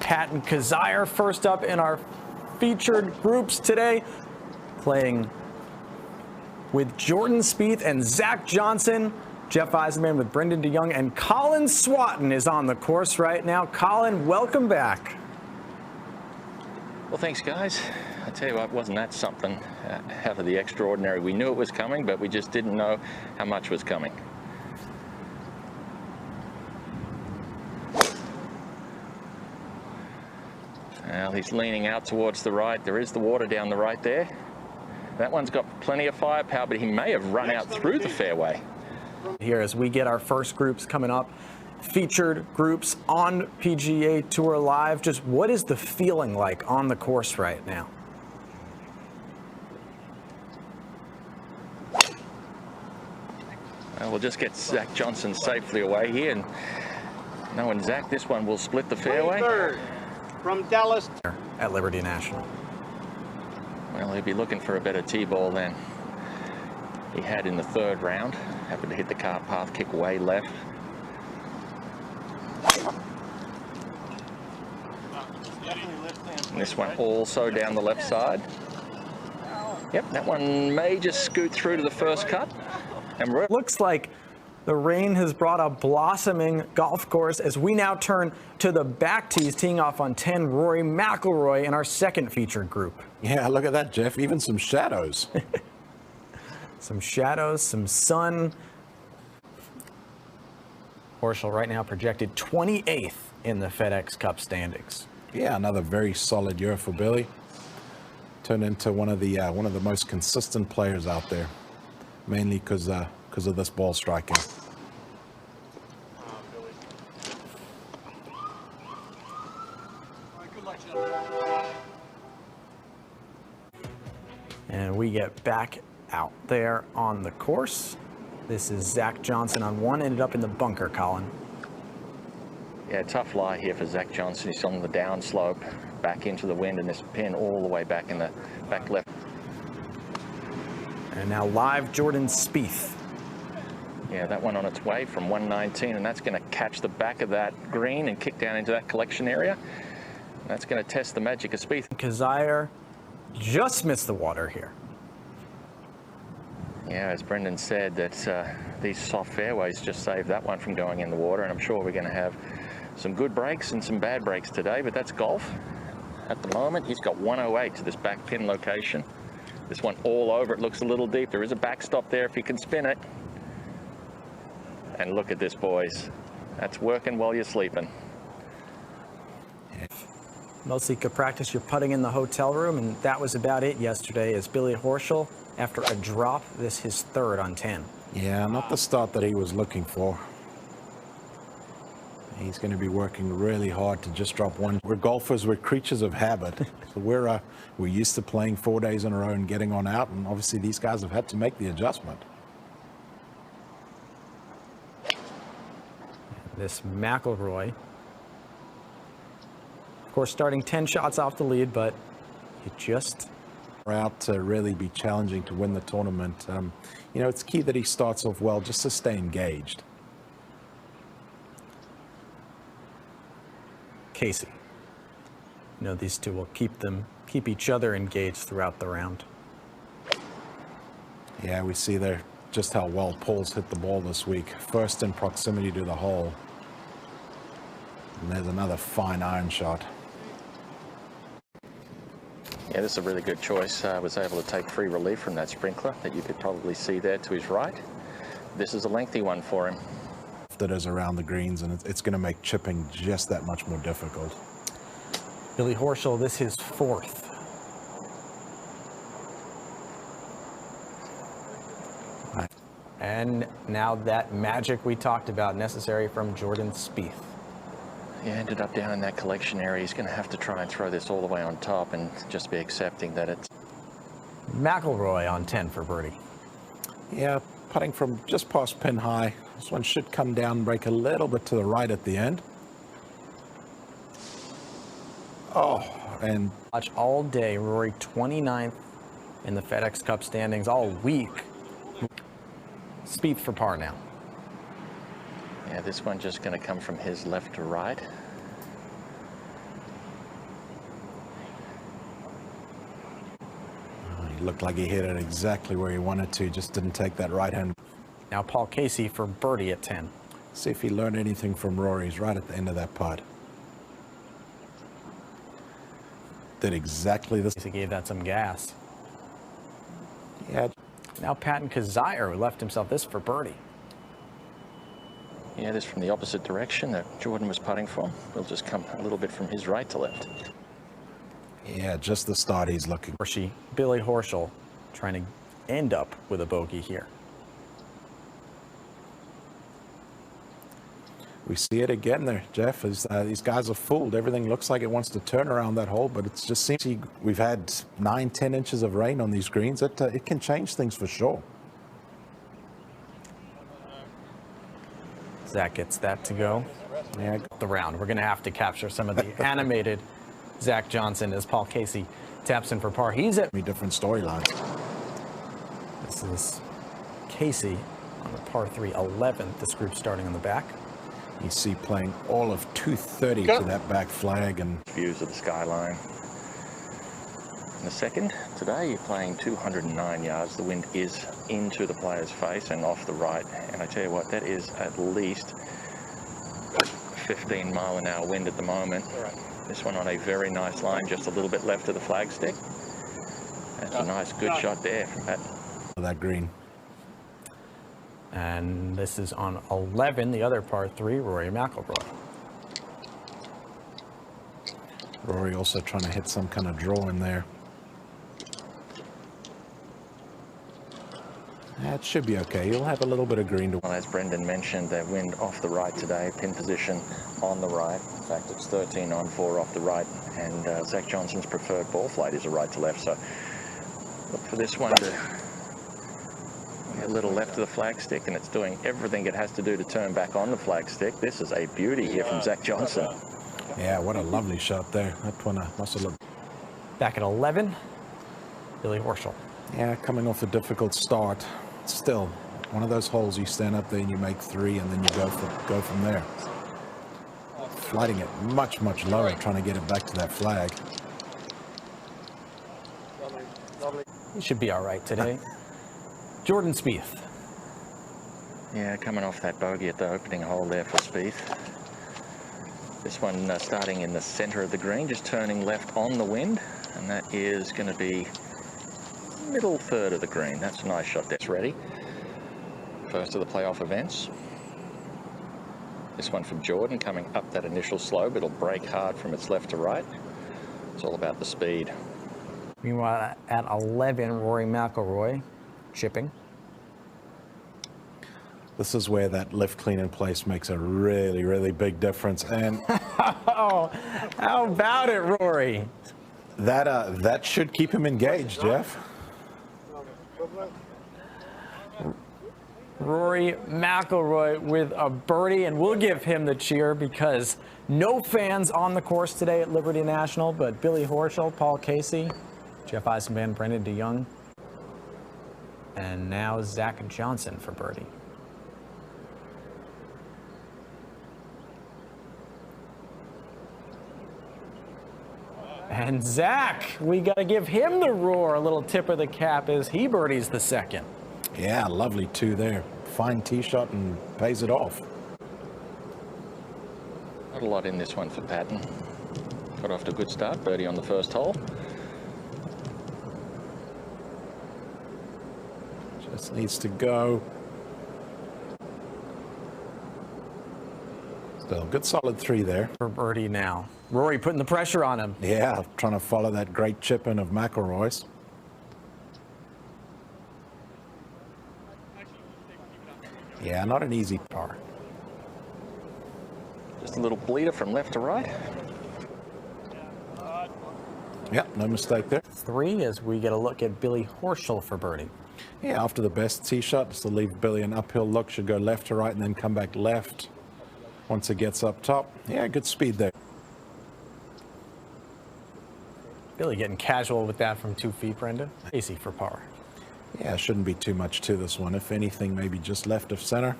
Patton Kazire first up in our featured groups today, playing with Jordan Spieth and Zach Johnson. Jeff Eisenman with Brendan DeYoung, and Colin Swatton is on the course right now. Colin, welcome back. Well, thanks, guys. I tell you what, wasn't that something out of the extraordinary? We knew it was coming, but we just didn't know how much was coming. Well, he's leaning out towards the right. There is the water down the right there. That one's got plenty of firepower, but he may have run out through the fairway. Here as we get our first groups coming up, featured groups on PGA Tour Live. Just what is the feeling like on the course right now? Well, we'll just get Zach Johnson safely away here, and knowing Zach, this one will split the fairway. 23rd from Dallas at Liberty National. Well, he'll be looking for a better tee ball than he had in the third round. Happened to hit the cart path, kick way left. And this one also down the left side. Yep, that one may just scoot through to the first cut. And looks like the rain has brought a blossoming golf course as we now turn to the back tees, teeing off on 10, Rory McIlroy in our second featured group. Yeah, look at that, Jeff. Even some shadows. Some shadows, some sun. Horschel right now projected 28th in the FedEx Cup standings. Yeah, another very solid year for Billy. Turned into one of the most consistent players out there, mainly because of this ball striking. And we get back out there on the course. This is Zach Johnson on one, ended up in the bunker, Colin. Yeah, tough lie here for Zach Johnson. He's on the downslope, back into the wind, and this pin all the way back in the back left. And now live Jordan Spieth. Yeah, that one on its way from 119, and that's going to catch the back of that green and kick down into that collection area. And that's going to test the magic of Spieth. Kazire just missed the water here. Yeah, as Brendan said, that these soft fairways just saved that one from going in the water, and I'm sure we're going to have some good breaks and some bad breaks today, but that's golf. At the moment, he's got 108 to this back pin location. This one all over, it looks a little deep. There is a backstop there if he can spin it. And look at this, boys. That's working while you're sleeping. Mostly could practice your putting in the hotel room, and that was about it yesterday as Billy Horschel, after a drop, this his third on 10. Yeah, not the start that he was looking for. He's going to be working really hard to just drop one. We're golfers, we're creatures of habit. So we're used to playing 4 days in a row and getting on out, and obviously these guys have had to make the adjustment. This McIlroy, of course, starting 10 shots off the lead, but it just out to really be challenging to win the tournament. You know, it's key that he starts off well just to stay engaged. Casey. You know, these two will keep each other engaged throughout the round. Yeah, we see there just how well Paul's hit the ball this week. First in proximity to the hole. And there's another fine iron shot. Yeah, this is a really good choice. I was able to take free relief from that sprinkler that you could probably see there to his right. This is a lengthy one for him. That is around the greens, and it's going to make chipping just that much more difficult. Billy Horschel, this is fourth. And now that magic we talked about, necessary from Jordan Spieth. He ended up down in that collection area. He's going to have to try and throw this all the way on top and just be accepting that it's... McIlroy on 10 for birdie. Yeah, putting from just past pin high. This one should come down and break a little bit to the right at the end. Oh, and... Watch all day, Rory 29th in the FedEx Cup standings all week. Spieth for par now. Yeah, this one just going to come from his left to right. It looked like he hit it exactly where he wanted to, just didn't take that right hand. Now Paul Casey for birdie at 10. See if he learned anything from Rory's right at the end of that putt. Did exactly this. He gave that some gas. Yeah. Now Patton Kazire, who left himself this for birdie. Yeah, this from the opposite direction that Jordan was putting from. We'll just come a little bit from his right to left. Yeah, just the start he's looking. Billy Horschel trying to end up with a bogey here. We see it again there, Jeff. These guys are fooled. Everything looks like it wants to turn around that hole, but it just seems we've had 9-10 inches of rain on these greens. It can change things for sure. Zach gets that to go. Yeah, the round. We're going to have to capture some of the animated Zach Johnson as Paul Casey taps in for par. He's at different storylines. This is Casey on the par 3 11th. This group starting on the back. You see playing all of 230 to that back flag and views of the skyline. In the second, today you're playing 209 yards. The wind is into the player's face and off the right. And I tell you what, that is at least 15-mile-an-hour wind at the moment. This one on a very nice line, just a little bit left of the flagstick. That's a nice, good shot there from that green. And this is on 11, the other par 3, Rory McIlroy. Rory also trying to hit some kind of draw in there. That should be okay. He'll have a little bit of green to. Well, as Brendan mentioned, the wind off the right today, pin position on the right. In fact, it's 13 on 4 off the right, and Zach Johnson's preferred ball flight is a right to left. So look for this one to a little left of the flagstick, and it's doing everything it has to do to turn back on the flagstick. This is a beauty here from Zach Johnson. Yeah, what a lovely shot there. That one must have looked. Back at 11, Billy Horschel. Yeah, coming off a difficult start. Still, one of those holes you stand up there and you make 3, and then you go from there. Flighting it much, much lower, trying to get it back to that flag. He should be all right today. Jordan Spieth. Yeah, coming off that bogey at the opening hole there for Spieth. This one starting in the center of the green, just turning left on the wind, and that is going to be middle third of the green. That's a nice shot. That's ready. First of the playoff events. This one from Jordan coming up that initial slope. It'll break hard from its left to right. It's all about the speed. Meanwhile, at 11, Rory McIlroy chipping. This is where that lift clean in place makes a really, really big difference. And oh, how about it, Rory? That should keep him engaged, Jeff. Rory McIlroy with a birdie, and we'll give him the cheer because no fans on the course today at Liberty National, but Billy Horschel, Paul Casey, Jeff Eisenman, Brendan DeYoung, and now Zach Johnson for birdie. And Zach, we got to give him the roar. A little tip of the cap as he birdies the second. Yeah, lovely 2 there. Fine tee shot and pays it off. Not a lot in this one for Patton. Got off to a good start. Birdie on the first hole. Just needs to go. Still, good solid 3 there. For birdie now. Rory putting the pressure on him. Yeah, trying to follow that great chip in of McIlroy's. Yeah, not an easy par. Just a little bleeder from left to right. Yeah, no mistake there. 3 as we get a look at Billy Horschel for birdie. Yeah, after the best tee shot, just to leave Billy an uphill look, should go left to right and then come back left once it gets up top. Yeah, good speed there. Billy getting casual with that from 2 feet, Brendan. Easy for par. Yeah, shouldn't be too much to this one. If anything, maybe just left of center.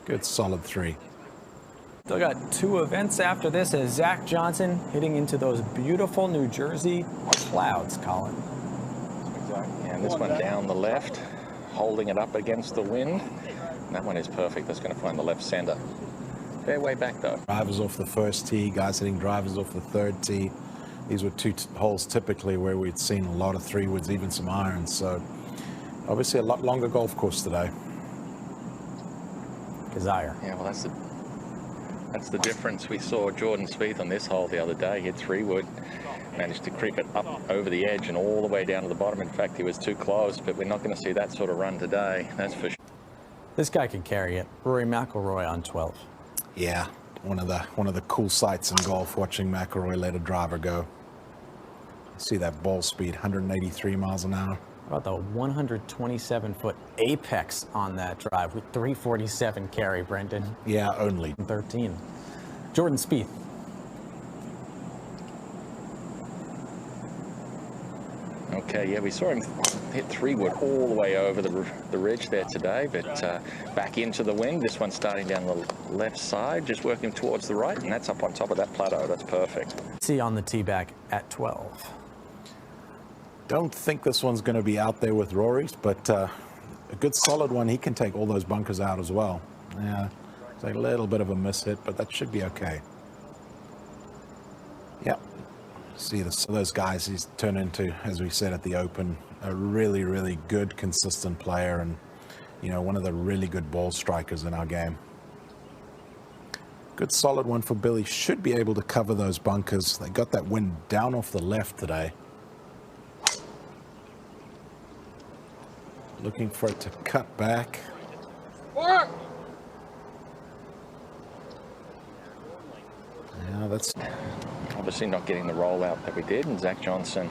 Good solid 3. Still got 2 events after this as Zach Johnson hitting into those beautiful New Jersey clouds, Colin. And this one down the left, holding it up against the wind. And that one is perfect. That's going to find the left center. Fair way back though. Drivers off the first tee, guys hitting drivers off the third tee. These were 2 holes typically where we'd seen a lot of 3-woods, even some irons. So obviously a lot longer golf course today. Desire. Yeah, well, that's the difference. We saw Jordan Spieth on this hole the other day. He hit 3-wood, managed to creep it up over the edge and all the way down to the bottom. In fact, he was too close, but we're not going to see that sort of run today. That's for sure. This guy can carry it. Rory McIlroy on 12. Yeah, one of the cool sights in golf, watching McIlroy let a driver go. See that ball speed, 183 miles an hour. About the 127-foot apex on that drive with 347 carry, Brendan. Yeah, only. 13. Jordan Spieth. Okay, yeah, we saw him hit 3-wood all the way over the ridge there today, but back into the wind. This one's starting down the left side, just working towards the right, and that's up on top of that plateau. That's perfect. See on the tee back at 12. Don't think this one's going to be out there with Rory's, but a good solid one. He can take all those bunkers out as well. Yeah, it's like a little bit of a mishit, but that should be okay. Yep. See those guys he's turned into, as we said at the Open, a really, really good, consistent player, and you know, one of the really good ball strikers in our game. Good solid one for Billy. Should be able to cover those bunkers. They got that wind down off the left today. Looking for it to cut back. Yeah, that's obviously not getting the rollout that we did, and Zach Johnson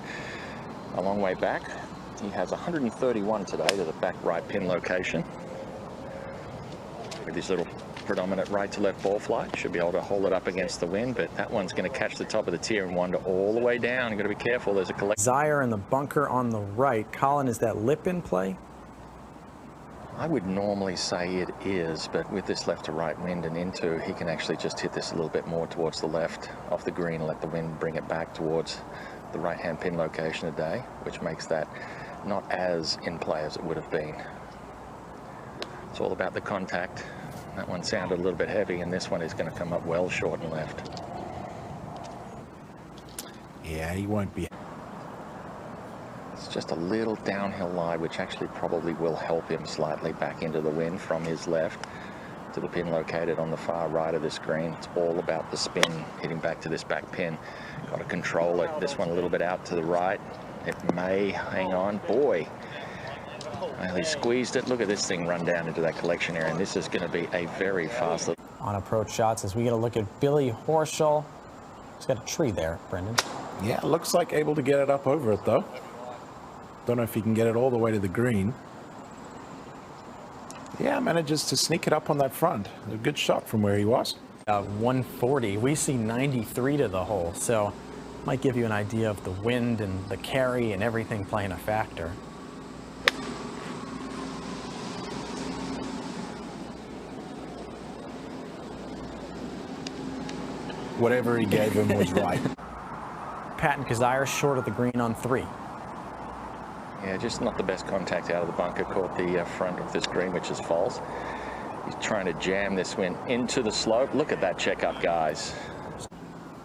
a long way back. He has 131 today to the back right pin location. With his little predominant right to left ball flight, should be able to hold it up against the wind, but that one's going to catch the top of the tier and wander all the way down. You've got to be careful. There's a collect. Zaire in the bunker on the right. Colin, is that lip in play? I would normally say it is, but with this left to right wind and into, he can actually just hit this a little bit more towards the left off the green and let the wind bring it back towards the right-hand pin location today, which makes that not as in play as it would have been. It's all about the contact. That one sounded a little bit heavy, and this one is going to come up well short and left. Yeah, he won't be. It's just a little downhill lie, which actually probably will help him slightly back into the wind from his left to the pin located on the far right of this green. It's all about the spin, hitting back to this back pin. Got to control it. This one a little bit out to the right. It may hang on. Boy, well, he squeezed it. Look at this thing run down into that collection area, and this is going to be a very fast. On approach shots as we get a look at Billy Horschel. He's got a tree there, Brendan. Yeah, looks like able to get it up over it though. Don't know if he can get it all the way to the green. Yeah, manages to sneak it up on that front. A good shot from where he was. 140. We see 93 to the hole, so might give you an idea of the wind and the carry and everything playing a factor. Whatever he gave him was right. Patton Kazire short of the green on 3. Yeah, just not the best contact out of the bunker. Caught the front of this green, which is false. He's trying to jam this wind into the slope. Look at that checkup, guys.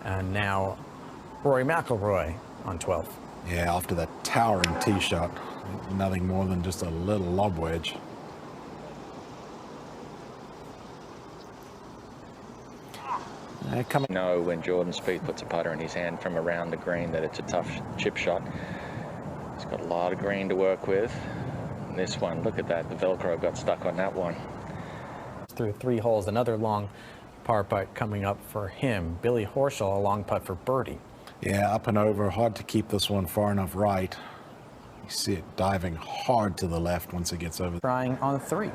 And now Rory McIlroy on 12. Yeah, after that towering tee shot, nothing more than just a little lob wedge. Coming. No, when Jordan Spieth puts a putter in his hand from around the green, that it's a tough chip shot. He's got a lot of green to work with. And this one, look at that. The Velcro got stuck on that one. Through 3 holes, another long par putt coming up for him. Billy Horschel, a long putt for birdie. Yeah, up and over. Hard to keep this one far enough right. You see it diving hard to the left once it gets over. Trying on 3.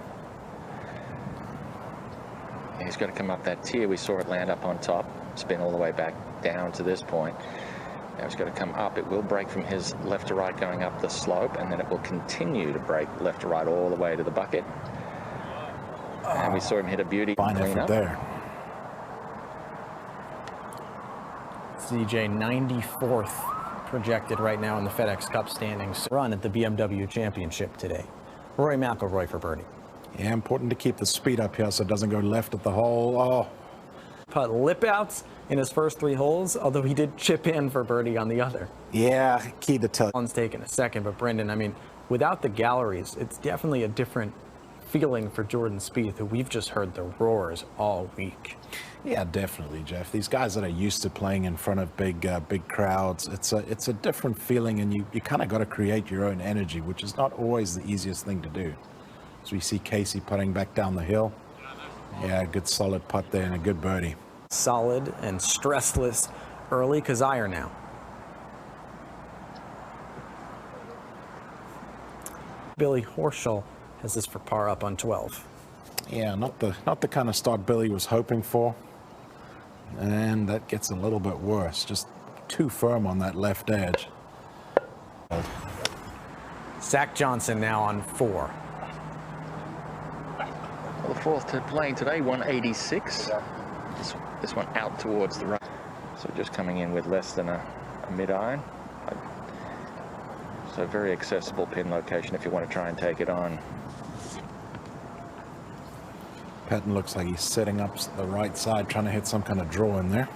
He's got to come up that tier. We saw it land up on top, spin all the way back down to this point. Now he's got to come up. It will break from his left to right going up the slope, and then it will continue to break left to right all the way to the bucket. And we saw him hit a beauty. Fine effort there. CJ 94th projected right now in the FedEx Cup standings. Run at the BMW Championship today. Rory McIlroy for birdie. Yeah, important to keep the speed up here so it doesn't go left at the hole. Oh. Putt lip outs in his first 3 holes, although he did chip in for birdie on the other. Yeah, key to tell. One's taken a second, but Brendan, I mean, without the galleries, it's definitely a different feeling for Jordan Spieth, who we've just heard the roars all week. Yeah, definitely, Jeff. These guys that are used to playing in front of big crowds, it's a different feeling, and you kind of got to create your own energy, which is not always the easiest thing to do. So we see Casey putting back down the hill. Yeah, good solid putt there and a good birdie. Solid and stressless early. Kazire now. Billy Horschel has this for par up on 12. Yeah, not the kind of start Billy was hoping for. And that gets a little bit worse. Just too firm on that left edge. Zach Johnson now on 4. Well, the fourth playing today, 186. This one out towards the right. So just coming in with less than a mid-iron. So very accessible pin location if you want to try and take it on. Patton looks like he's setting up the right side, trying to hit some kind of draw in there.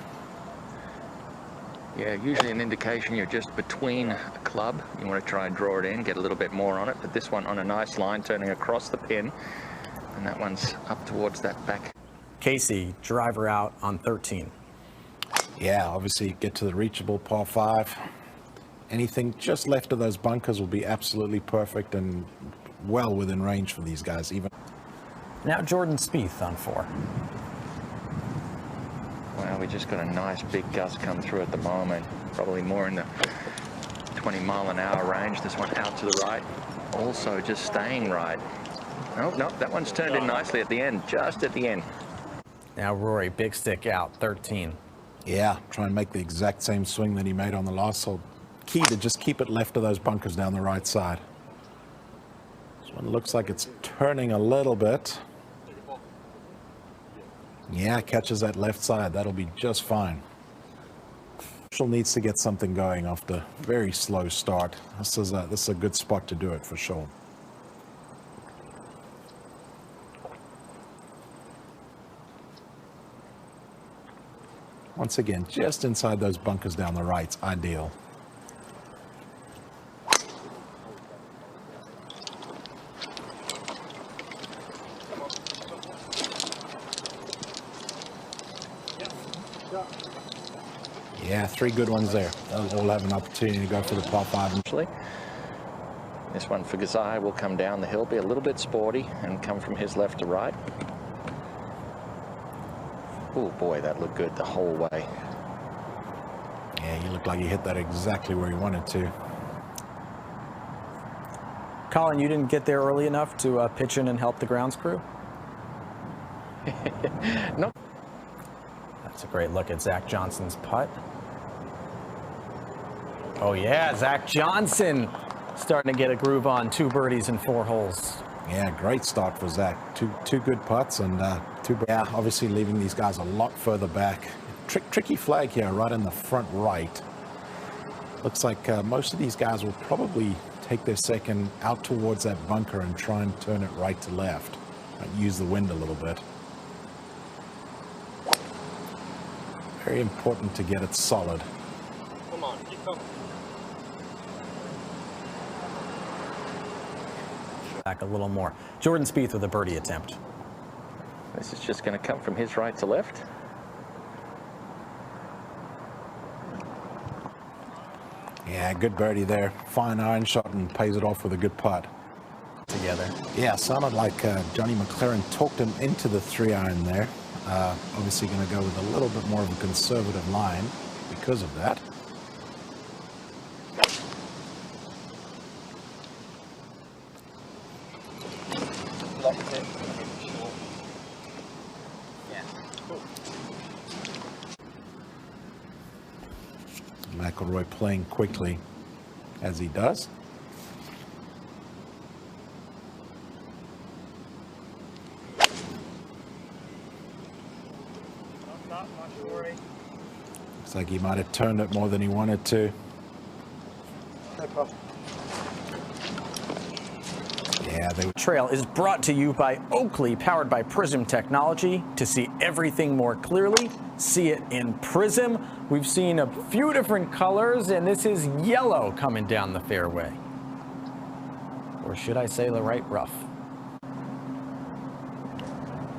Yeah, usually an indication you're just between a club. You want to try and draw it in, get a little bit more on it. But this one on a nice line, turning across the pin. And that one's up towards that back. Casey, driver out on 13. Yeah, obviously get to the reachable par 5. Anything just left of those bunkers will be absolutely perfect and well within range for these guys. Even now Jordan Spieth on 4. Well, we just got a nice big gust come through at the moment. Probably more in the 20-mile-an-hour range. This one out to the right. Also just staying right. Oh, no, that one's turned in nicely at the end, just at the end. Now Rory, big stick out, 13. Yeah, try and make the exact same swing that he made on the last hole. Key to just keep it left of those bunkers down the right side. This one looks like it's turning a little bit. Yeah, catches that left side. That'll be just fine. Marshall needs to get something going after a very slow start. This is a good spot to do it for sure. Once again, just inside those bunkers down the right's ideal. Yeah, 3 good ones there. They'll all have an opportunity to go for the par 5. Actually, this one for Gazai will come down the hill, be a little bit sporty, and come from his left to right. Oh boy, that looked good the whole way. Yeah, he looked like he hit that exactly where he wanted to. Colin, you didn't get there early enough to pitch in and help the grounds crew? No. That's a great look at Zach Johnson's putt. Oh yeah, Zach Johnson starting to get a groove on. 2 birdies in 4 holes. Yeah, great start for Zach. Two good putts and 2. Yeah, obviously leaving these guys a lot further back. Tricky flag here, right in the front right. Looks like most of these guys will probably take their second out towards that bunker and try and turn it right to left. Use the wind a little bit. Very important to get it solid. Come on, keep coming. Back a little more. Jordan Spieth with a birdie attempt. This is just going to come from his right to left. Yeah, good birdie there. Fine iron shot and pays it off with a good putt. Together. Yeah, sounded like Johnny McLaren talked him into the 3-iron there. Obviously going to go with a little bit more of a conservative line because of that. McIlroy playing quickly as he does. Looks like he might have turned it more than he wanted to. Yeah, Trail is brought to you by Oakley, powered by Prism Technology. To see everything more clearly, see it in Prism. We've seen a few different colors, and this is yellow coming down the fairway. Or should I say the right rough?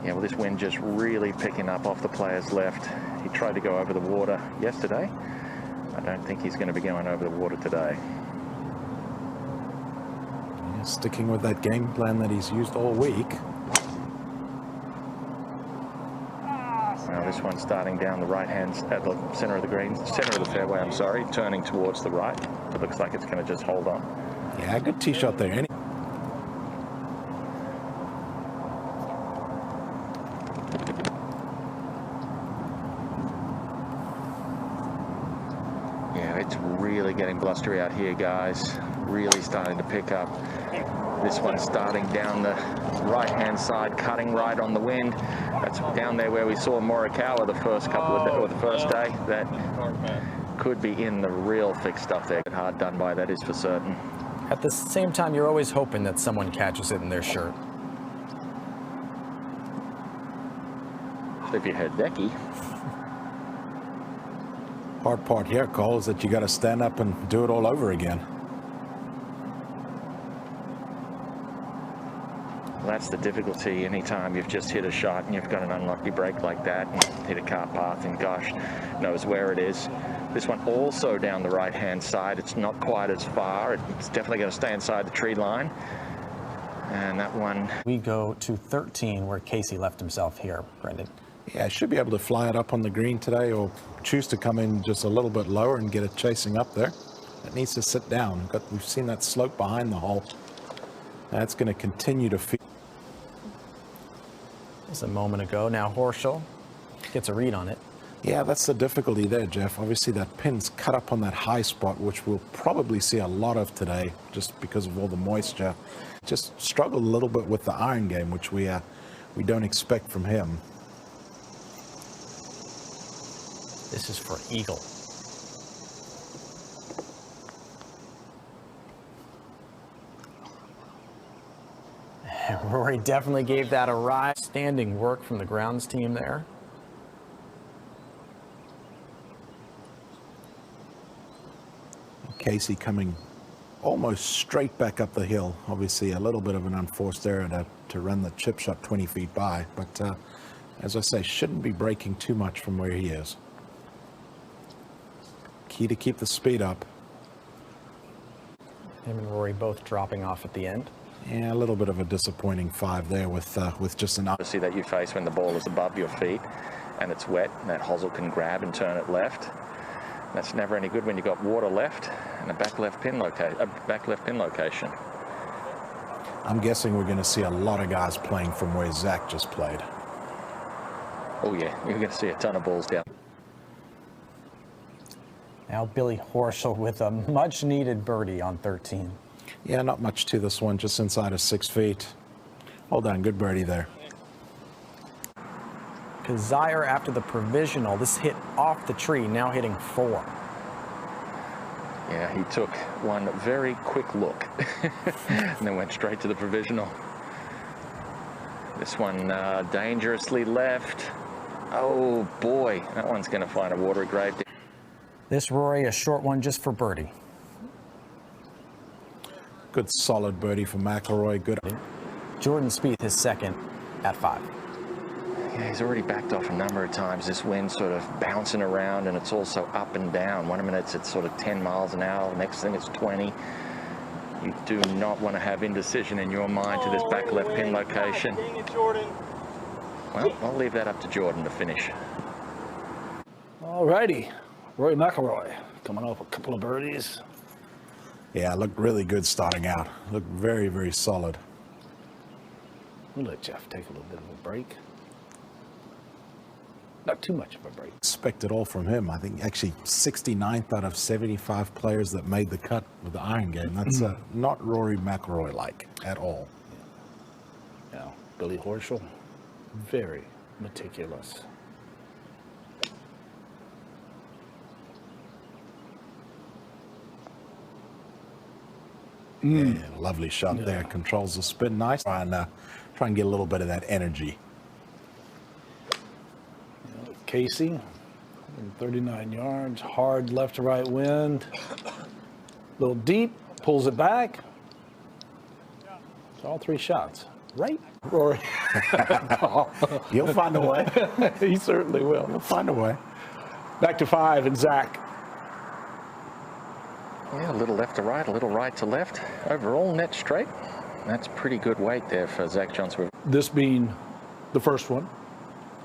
Yeah, well, this wind just really picking up off the player's left. He tried to go over the water yesterday. I don't think he's going to be going over the water today. sticking with that game plan that he's used all week. Now this one's starting down the right hand at the center of the green, center of the fairway, I'm sorry, turning towards the right. It looks like it's going to just hold on. Yeah, good tee shot there. Yeah, it's really getting blustery out here, guys. Really starting to pick up. This one's starting down the right-hand side, cutting right on the wind. That's down there where we saw Morikawa the first couple of days, or the first day. That could be in the real thick stuff there. Hard done by, that is for certain. At the same time, you're always hoping that someone catches it in their shirt. If you heard Becky. Hard part here, Cole, is that you got to stand up and do it all over again. Well, that's the difficulty. Anytime you've just hit a shot and you've got an unlucky break like that and hit a car path and gosh knows where it is. This one also down the right-hand side. It's not quite as far. It's definitely going to stay inside the tree line. And that one... We go to 13 where Casey left himself here, Brendan. Yeah, should be able to fly it up on the green today or choose to come in just a little bit lower and get it chasing up there. It needs to sit down. We've seen that slope behind the hole. That's going to continue to feed. Just a moment ago. Now Horschel gets a read on it. Yeah, that's the difficulty there, Jeff. Obviously, that pin's cut up on that high spot, which we'll probably see a lot of today just because of all the moisture. Just struggled a little bit with the iron game, which we don't expect from him. This is for eagle. And Rory definitely gave that a ride. Standing work from the grounds team there. Casey coming almost straight back up the hill. Obviously, a little bit of an unforced error to run the chip shot 20 feet by. But as I say, shouldn't be breaking too much from where he is. Key to keep the speed up. Him and Rory both dropping off at the end. Yeah, a little bit of a disappointing 5 there with just an up. See that you face when the ball is above your feet and it's wet, and that hosel can grab and turn it left. That's never any good when you've got water left and a back left pin location. I'm guessing we're going to see a lot of guys playing from where Zach just played. Oh yeah, you're going to see a ton of balls down. Now Billy Horschel with a much-needed birdie on 13. Yeah, not much to this one, just inside of 6 feet. Hold on, good birdie there. Kazire after the provisional, this hit off the tree, now hitting 4. Yeah, he took one very quick look and then went straight to the provisional. This one dangerously left. Oh boy, that one's going to find a watery grave. This Rory, a short one just for birdie. Good solid birdie for McIlroy. Good. Jordan Spieth his second at 5. Yeah, he's already backed off a number of times. This wind sort of bouncing around, and it's also up and down. 1 minute it's sort of 10 miles an hour. Next thing it's 20. You do not want to have indecision in your mind to this back left pin location. Well, I'll leave that up to Jordan to finish. All righty. Rory McIlroy coming off a couple of birdies. Yeah, looked really good starting out. Looked very, very solid. We'll let Jeff take a little bit of a break. Not too much of a break. Expect it all from him. I think actually 69th out of 75 players that made the cut with the iron game. That's not Rory McIlroy-like at all. Now, Billy Horschel, very meticulous. Yeah, lovely shot there. Controls the spin nice. Try and get a little bit of that energy. Casey, 39 yards, hard left to right wind. A little deep, pulls it back. It's all 3 shots. Right, Rory? He'll find a way. He certainly will. He'll find a way. Back to 5, and Zach. Yeah, a little left to right, a little right to left. Overall, net straight. That's pretty good weight there for Zach Johnson. This being the first one,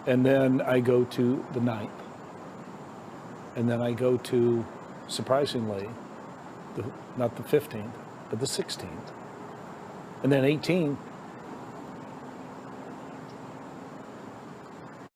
and then I go to the 9th, and then I go to, surprisingly, not the 15th, but the 16th, and then 18.